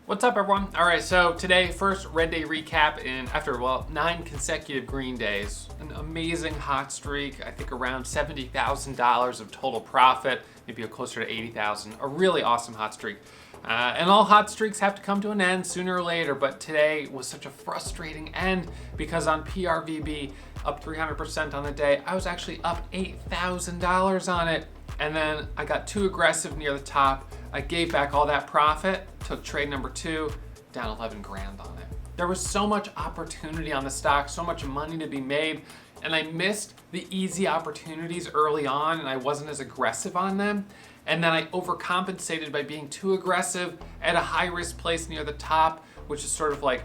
What's up, everyone? All right, so today, first red day recap after 9 consecutive green days. An amazing hot streak, I think around $70,000 of total profit, maybe closer to 80,000. A really awesome hot streak. And all hot streaks have to come to an end sooner or later, but today was such a frustrating end because on PRVB, up 300% on the day, I was actually up $8,000 on it. And then I got too aggressive near the top. I gave back all that profit, took trade number 2, down 11 grand on it. There was so much opportunity on the stock, so much money to be made, and I missed the easy opportunities early on, and I wasn't as aggressive on them. And then I overcompensated by being too aggressive at a high risk place near the top, which is sort of like,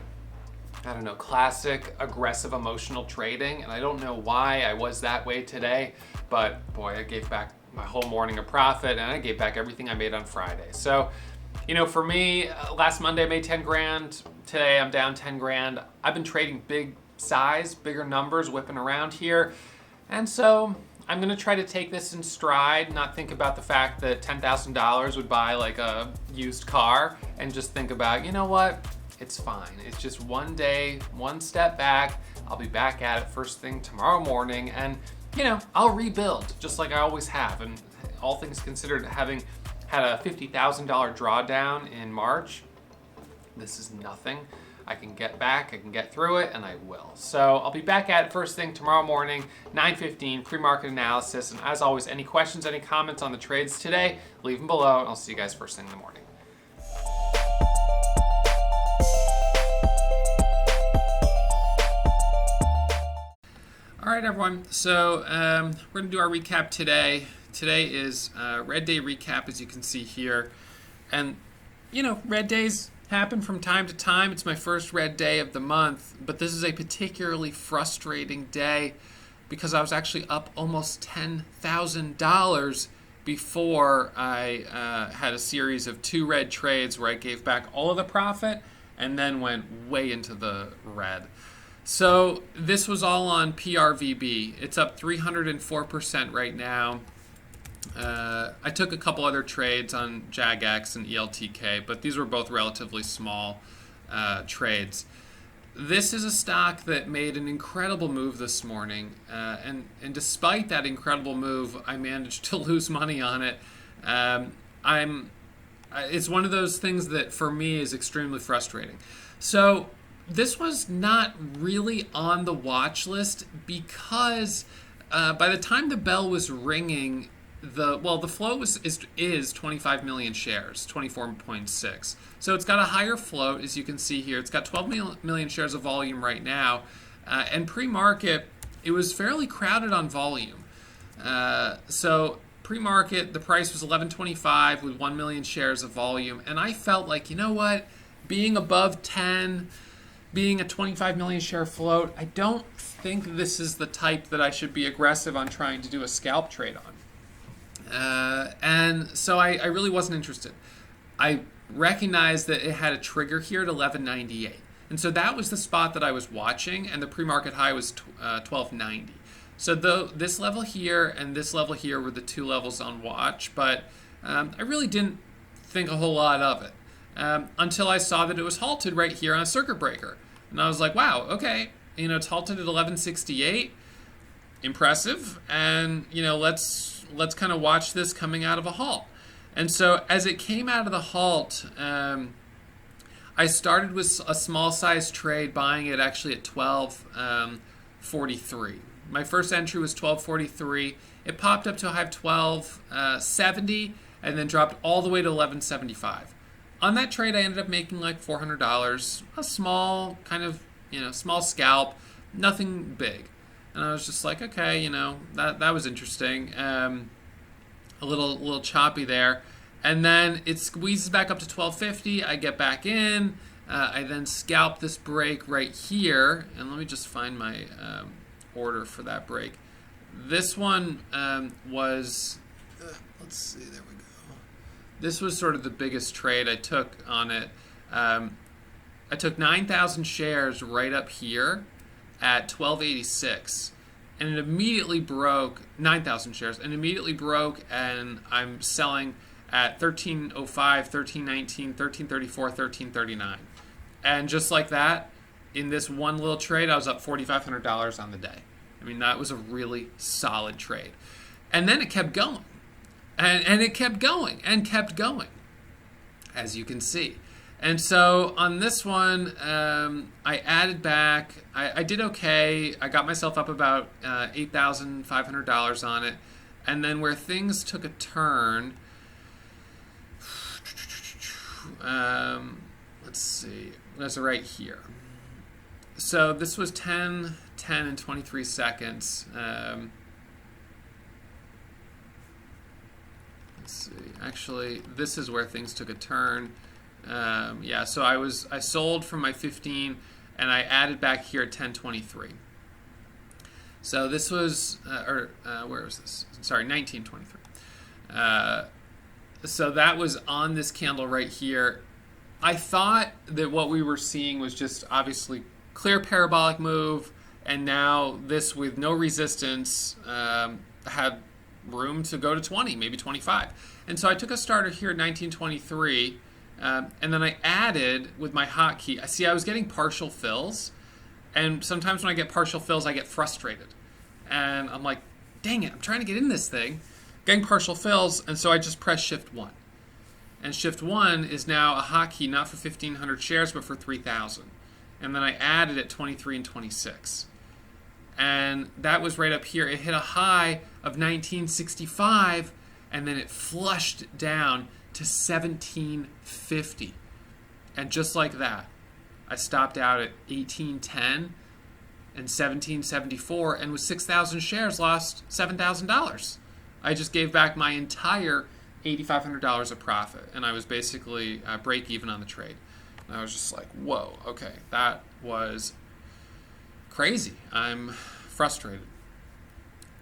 I don't know, classic aggressive emotional trading. And I don't know why I was that way today, but boy, I gave back my whole morning of profit, and I gave back everything I made on Friday. So, for me, last Monday I made 10 grand. Today I'm down 10 grand. I've been trading big size, bigger numbers, whipping around here. And so I'm gonna try to take this in stride, not think about the fact that $10,000 would buy like a used car, and just think about, you know what? It's fine. It's just one day, one step back. I'll be back at it first thing tomorrow morning, and I'll rebuild just like I always have. And all things considered, having had a $50,000 drawdown in March, this is nothing. I can get back, I can get through it, and I will. So I'll be back at it first thing tomorrow morning, 9:15, pre-market analysis. And as always, any questions, any comments on the trades today, leave them below, and I'll see you guys first thing in the morning. All right, everyone. So we're going to do our recap today. Today is red day recap, as you can see here. And, red days happen from time to time. It's my first red day of the month, but this is a particularly frustrating day because I was actually up almost $10,000 before I had a series of 2 red trades where I gave back all of the profit and then went way into the red. So this was all on PRVB. It's up 304% right now. I took a couple other trades on JAGX and ELTK, but these were both relatively small trades. This is a stock that made an incredible move this morning, and despite that incredible move, I managed to lose money on it. It's one of those things that for me is extremely frustrating. So this was not really on the watch list because by the time the bell was ringing, the float is 25 million shares, 24.6. So it's got a higher float, as you can see here. It's got 12 million shares of volume right now, and pre-market it was fairly crowded on volume. So pre-market the price was $11.25 with 1 million shares of volume, and I felt like, being above 10. Being a 25 million share float, I don't think this is the type that I should be aggressive on trying to do a scalp trade on. And so I really wasn't interested. I recognized that it had a trigger here at 11.98. And so that was the spot that I was watching, and the pre-market high was 12.90. So this level here and this level here were the 2 levels on watch, but I really didn't think a whole lot of it. Until I saw that it was halted right here on a circuit breaker. And I was like, wow, okay, it's halted at 11.68, impressive, and, let's kind of watch this coming out of a halt. And so as it came out of the halt, I started with a small size trade, buying it actually at 12.43. My first entry was 12.43. It popped up to a high of 12.70 and then dropped all the way to 11.75. On that trade, I ended up making like $400, a small kind of, small scalp, nothing big. And I was just like, okay, that was interesting. A little choppy there. And then it squeezes back up to 12.50. I get back in. I then scalp this break right here. And let me just find my order for that break. This one was, let's see, there we go. This was sort of the biggest trade I took on it. I took 9,000 shares right up here at 12.86, and it immediately broke 9,000 shares, and immediately broke, and I'm selling at 1305, 1319, 1334, 1339. And just like that, in this one little trade, I was up $4,500 on the day. I mean, that was a really solid trade. And then it kept going. And it kept going and kept going, as you can see. And so on this one, I added back. I did okay. I got myself up about $8,500 on it. And then where things took a turn, let's see, that's right here. So this was 10, 10, and 23 seconds. Let's see. Actually, this is where things took a turn. Yeah, so I sold from my 15, and I added back here at 10:23. So this was, where was this? Sorry, 19:23. So that was on this candle right here. I thought that what we were seeing was just obviously clear parabolic move, and now this with no resistance had room to go to 20, maybe 25. And so I took a starter here at 1923, and then I added with my hotkey. See, I was getting partial fills, and sometimes when I get partial fills, I get frustrated. And I'm like, dang it, I'm trying to get in this thing, getting partial fills, and so I just press Shift 1. And Shift 1 is now a hotkey not for 1,500 shares, but for 3,000. And then I added at 23 and 26. And that was right up here. It hit a high of 1965, and then it flushed down to 1750. And just like that, I stopped out at 1810 and 1774, and with 6,000 shares, lost $7,000. I just gave back my entire $8,500 of profit, and I was basically break even on the trade. And I was just like, whoa, okay, that was crazy. I'm frustrated.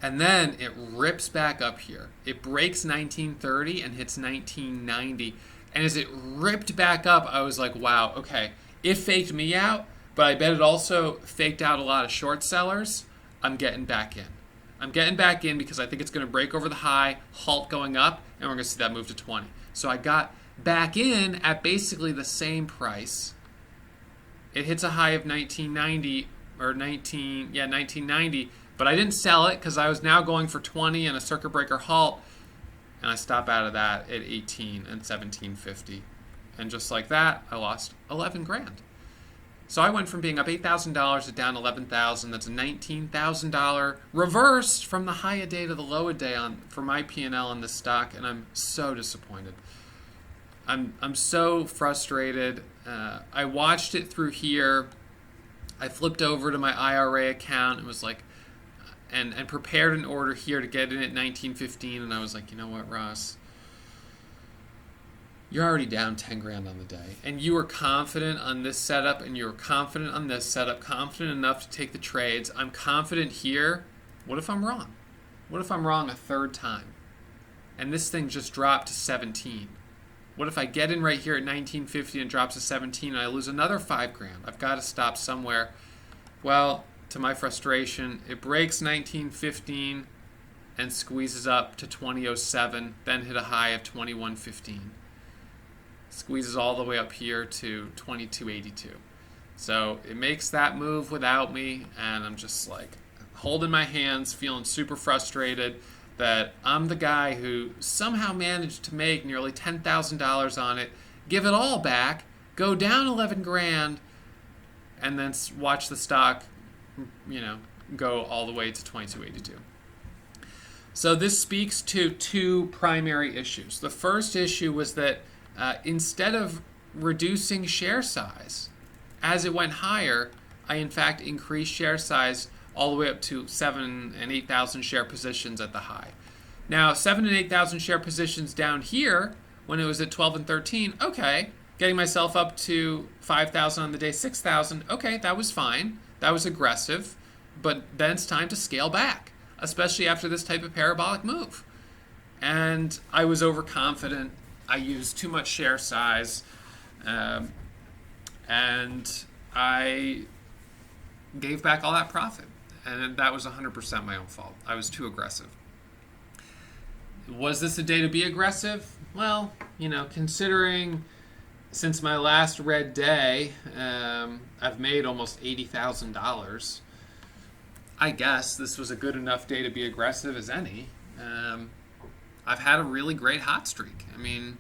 And then it rips back up here. It breaks 1930 and hits 1990. And as it ripped back up, I was like, wow, okay, it faked me out, but I bet it also faked out a lot of short sellers. I'm getting back in. I'm getting back in because I think it's going to break over the high, halt going up, and we're going to see that move to 20. So I got back in at basically the same price. It hits a high of 1990, but I didn't sell it because I was now going for 20 and a circuit breaker halt, and I stop out of that at 18 and 1750. And just like that, I lost 11 grand. So I went from being up $8,000 to down $11,000. That's a $19,000 reversed from the high a day to the low a day for my P&L on this stock, and I'm so disappointed. I'm so frustrated. I watched it through here. I flipped over to my IRA account and was like, and prepared an order here to get in at 1915, and I was like, you know what, Ross? You're already down 10 grand on the day, and you were confident on this setup, and you were confident on this setup, confident enough to take the trades. I'm confident here. What if I'm wrong? What if I'm wrong a third time? And this thing just dropped to 17. What if I get in right here at 1950 and drops to 17 and I lose another 5 grand? I've got to stop somewhere. Well, to my frustration, it breaks 1915 and squeezes up to 2007, then hit a high of 2115. Squeezes all the way up here to 2282. So it makes that move without me, and I'm just like holding my hands, feeling super frustrated that I'm the guy who somehow managed to make nearly $10,000 on it, give it all back, go down 11 grand, and then watch the stock, go all the way to 2282. So this speaks to two primary issues. The first issue was that instead of reducing share size as it went higher, I in fact increased share size all the way up to 7,000 and 8,000 share positions at the high. Now 7,000 and 8,000 share positions down here when it was at 12 and 13, okay, getting myself up to 5,000 on the day, 6,000, okay, that was fine, that was aggressive, but then it's time to scale back, especially after this type of parabolic move. And I was overconfident. I used too much share size, and I gave back all that profit. And that was 100% my own fault. I was too aggressive. Was this a day to be aggressive? Well, considering since my last red day, I've made almost $80,000. I guess this was a good enough day to be aggressive as any. I've had a really great hot streak. I mean,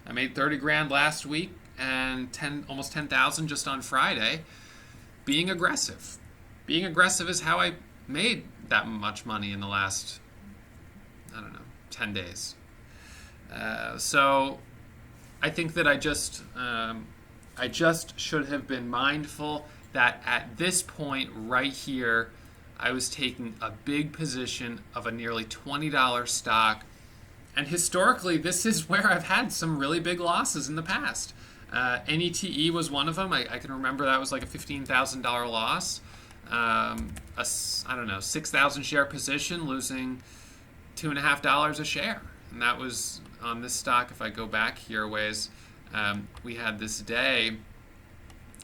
I made 30 grand last week and almost 10,000 just on Friday. Being aggressive is how I made that much money in the last, 10 days. So I think that I just should have been mindful that at this point right here, I was taking a big position of a nearly $20 stock. And historically, this is where I've had some really big losses in the past. NETE was one of them. I can remember that was like a $15,000 loss. A 6,000 share position, losing $2.50 a share. And that was on this stock. If I go back here a ways, we had this day.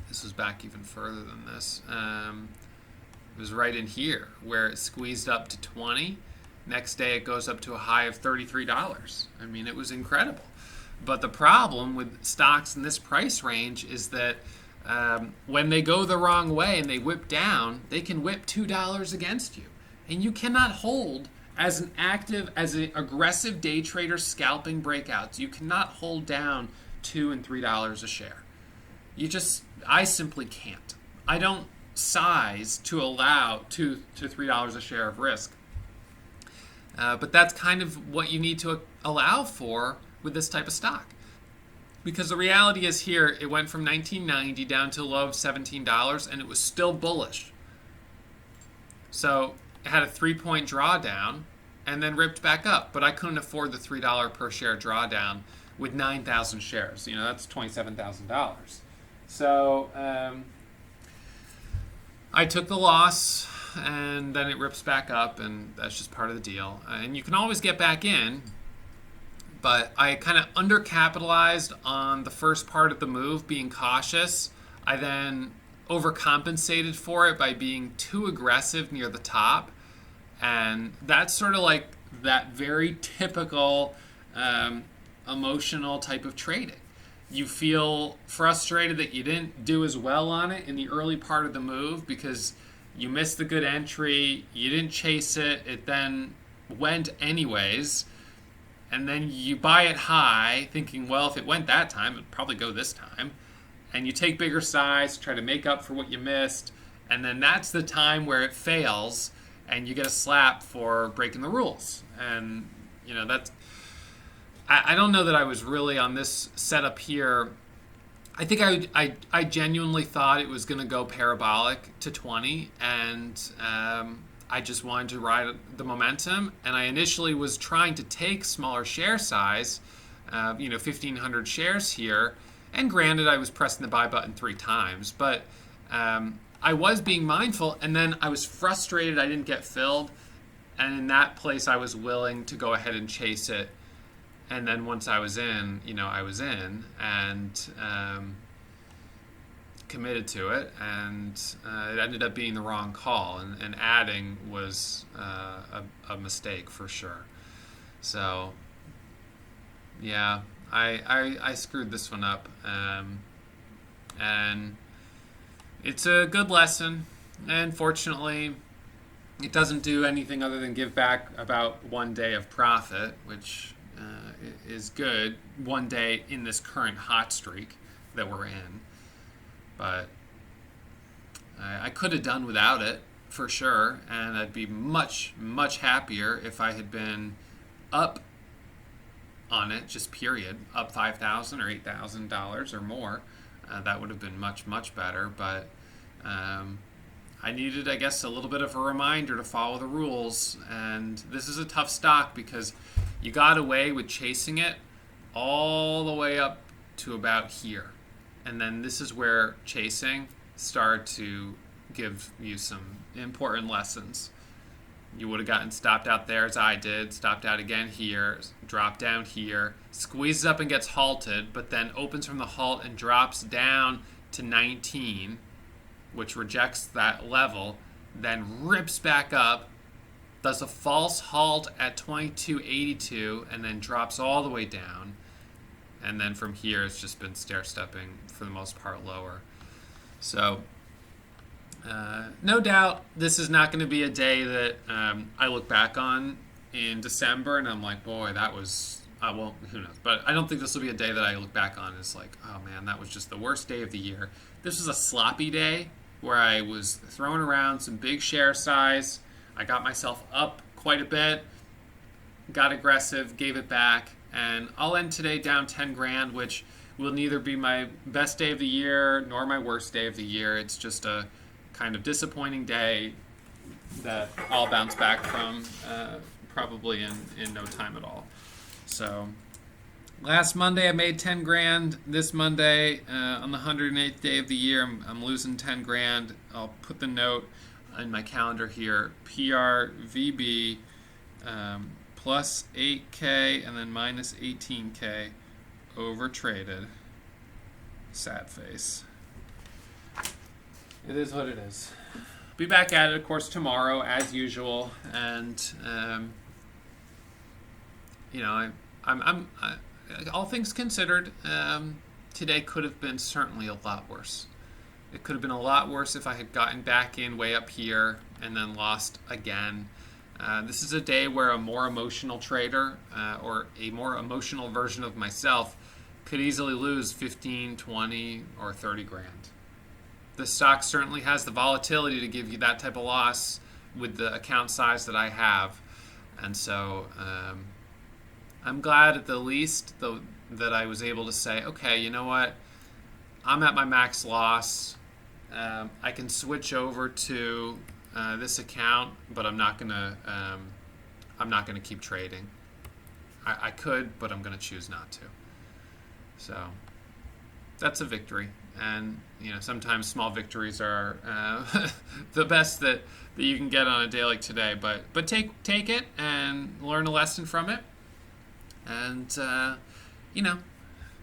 This was back even further than this. It was right in here where it squeezed up to 20. Next day it goes up to a high of $33. I mean, it was incredible. But the problem with stocks in this price range is that when they go the wrong way and they whip down, they can whip $2 against you. And you cannot hold as an aggressive day trader scalping breakouts. You cannot hold down $2 and $3 a share. I simply can't. I don't size to allow $2 to $3 a share of risk. But that's kind of what you need to allow for with this type of stock. Because the reality is here, it went from $19.90 down to a low of $17, and it was still bullish. So it had a 3-point drawdown and then ripped back up. But I couldn't afford the $3 per share drawdown with 9,000 shares. That's $27,000. So I took the loss, and then it rips back up, and that's just part of the deal. And you can always get back in, but I kind of undercapitalized on the first part of the move, being cautious. I then overcompensated for it by being too aggressive near the top, and that's sort of like that very typical emotional type of trading. You feel frustrated that you didn't do as well on it in the early part of the move because you missed the good entry, you didn't chase it, it then went anyways, and then you buy it high thinking, well, if it went that time, it'd probably go this time. And you take bigger size, try to make up for what you missed, and then that's the time where it fails and you get a slap for breaking the rules. And, that's... I don't know that I was really on this setup here. I think I genuinely thought it was going to go parabolic to 20, and I just wanted to ride the momentum. And I initially was trying to take smaller share size, 1,500 shares here. And granted, I was pressing the buy button 3 times, but I was being mindful, and then I was frustrated I didn't get filled. And in that place, I was willing to go ahead and chase it. And then once I was in, I was in and committed to it, and it ended up being the wrong call, and adding was a mistake for sure. So, yeah, I screwed this one up, and it's a good lesson, and fortunately, it doesn't do anything other than give back about 1 day of profit, which is good. 1 day in this current hot streak that we're in. But I could have done without it for sure, and I'd be much, much happier if I had been up on it, just period, up $5,000 or $8,000 or more. That would have been much, much better. But I needed, I guess, a little bit of a reminder to follow the rules. And this is a tough stock because you got away with chasing it all the way up to about here. And then this is where chasing started to give you some important lessons. You would have gotten stopped out there as I did, stopped out again here, dropped down here, squeezes up and gets halted, but then opens from the halt and drops down to 19, which rejects that level, then rips back up does a false halt at 22.82 and then drops all the way down. And then from here, it's just been stair-stepping for the most part lower. So no doubt this is not going to be a day that I look back on in December and I'm like, boy, that was, well, who knows. But I don't think this will be a day that I look back on as like, oh man, that was just the worst day of the year. This was a sloppy day where I was throwing around some big share size. I got myself up quite a bit, got aggressive, gave it back, and I'll end today down 10 grand, which will neither be my best day of the year nor my worst day of the year. It's just a kind of disappointing day that I'll bounce back from probably in no time at all. So last Monday I made 10 grand. This Monday on the 108th day of the year I'm losing 10 grand. I'll put the note in my calendar here. PRVB plus 8K and then minus 18K over traded. Sad face. It is what it is. Be back at it, of course, tomorrow as usual, and you know, I'm all things considered, today could have been certainly a lot worse. It could have been a lot worse if I had gotten back in way up here and then lost again. This is a day where a more emotional trader or a more emotional version of myself could easily lose 15, 20, or 30 grand. The stock certainly has the volatility to give you that type of loss with the account size that I have. And so I'm glad at the least that I was able to say, okay, you know what? I'm at my max loss. I can switch over to this account, but I'm not gonna keep trading. I could, but I'm gonna choose not to. So that's a victory. And you know, sometimes small victories are the best that you can get on a day like today. But take it and learn a lesson from it, and you know,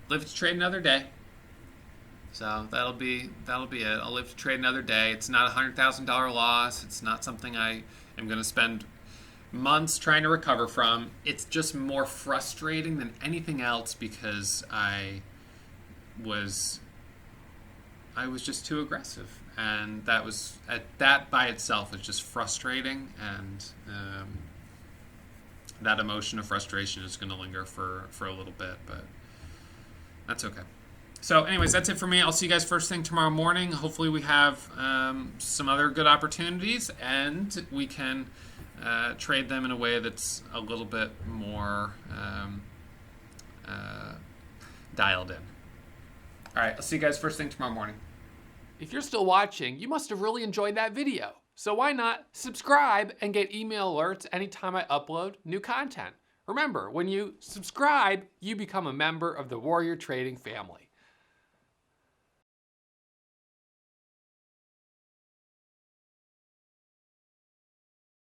live to trade another day. So that'll be it. I'll live to trade another day. It's not a $100,000 loss. It's not something I am going to spend months trying to recover from. It's just more frustrating than anything else because I was just too aggressive, and that by itself is just frustrating, and that emotion of frustration is going to linger for a little bit, but that's okay. So anyways, that's it for me. I'll see you guys first thing tomorrow morning. Hopefully we have some other good opportunities, and we can trade them in a way that's a little bit more dialed in. All right, I'll see you guys first thing tomorrow morning. If you're still watching, you must have really enjoyed that video. So why not subscribe and get email alerts anytime I upload new content? Remember, when you subscribe, you become a member of the Warrior Trading family.